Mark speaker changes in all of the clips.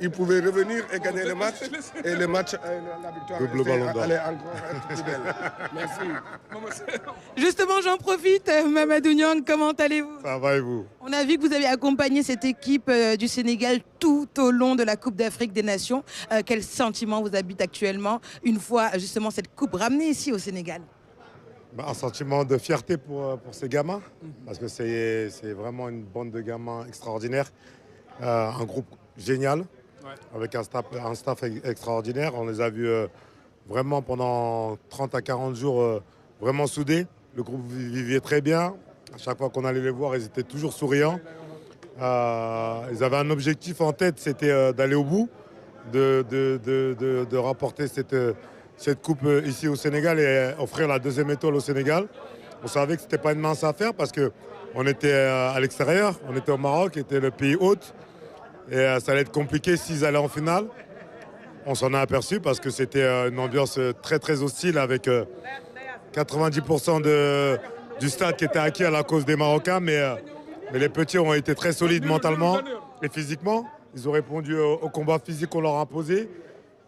Speaker 1: Il pouvait revenir et gagner le match. Et le match, la victoire allait encore être plus belle. Merci.
Speaker 2: Justement, j'en profite. Mamadou Niang, comment allez-vous?
Speaker 3: Ça va et vous?
Speaker 2: On a vu que vous avez accompagné cette équipe du Sénégal tout au long de la Coupe d'Afrique des Nations. Quel sentiment vous habite actuellement une fois justement cette coupe ramenée ici au Sénégal?
Speaker 3: Un sentiment de fierté pour ces gamins, parce que c'est vraiment une bande de gamins extraordinaires, un groupe génial, avec un staff extraordinaire. On les a vus vraiment pendant 30 à 40 jours vraiment soudés. Le groupe vivait très bien. À chaque fois qu'on allait les voir, ils étaient toujours souriants. Ils avaient un objectif en tête, c'était d'aller au bout, de remporter cette coupe ici au Sénégal et offrir la deuxième étoile au Sénégal. On savait que ce n'était pas une mince affaire parce qu'on était à l'extérieur, on était au Maroc, qui était le pays hôte. Et ça allait être compliqué s'ils allaient en finale. On s'en a aperçu parce que c'était une ambiance très très hostile avec 90% du stade qui était acquis à la cause des Marocains. Mais les petits ont été très solides mentalement et physiquement. Ils ont répondu au combat physique qu'on leur a imposé.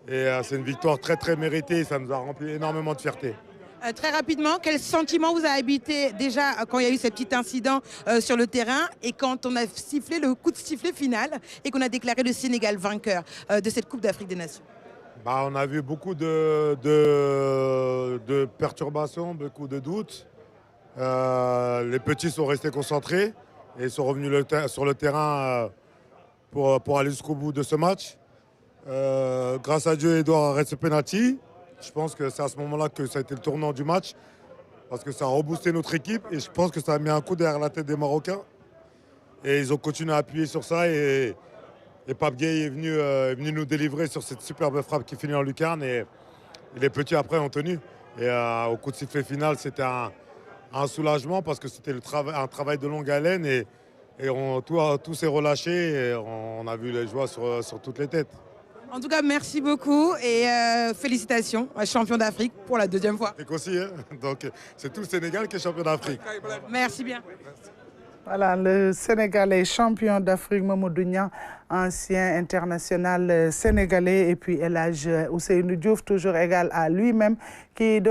Speaker 3: Et c'est une victoire très très méritée. Ça nous a rempli énormément de fierté.
Speaker 2: Très rapidement, quel sentiment vous a habité déjà quand il y a eu ce petit incident sur le terrain et quand on a sifflé le coup de sifflet final et qu'on a déclaré le Sénégal vainqueur de cette Coupe d'Afrique des Nations?
Speaker 3: On a vu beaucoup de perturbations, beaucoup de doutes. Les petits sont restés concentrés et sont revenus sur le terrain pour aller jusqu'au bout de ce match. Grâce à Dieu, Edouard arrête ce penalty. Je pense que c'est à ce moment-là que ça a été le tournant du match parce que ça a reboosté notre équipe et je pense que ça a mis un coup derrière la tête des Marocains. Et ils ont continué à appuyer sur ça et Pape Gueye est venu nous délivrer sur cette superbe frappe qui finit en lucarne et les petits après ont tenu. Et au coup de sifflet final, c'était un soulagement parce que c'était un travail de longue haleine et tout s'est relâché et on a vu les joies sur toutes les têtes.
Speaker 2: En tout cas, merci beaucoup et félicitations, champion d'Afrique pour la deuxième fois.
Speaker 3: C'est aussi, hein. Donc c'est tout le Sénégal qui est champion d'Afrique.
Speaker 2: Merci bien.
Speaker 4: Voilà, le Sénégal est champion d'Afrique, Mamadou Niang, ancien international sénégalais, et puis El Hadj Ousseynou Diouf, toujours égal à lui-même, qui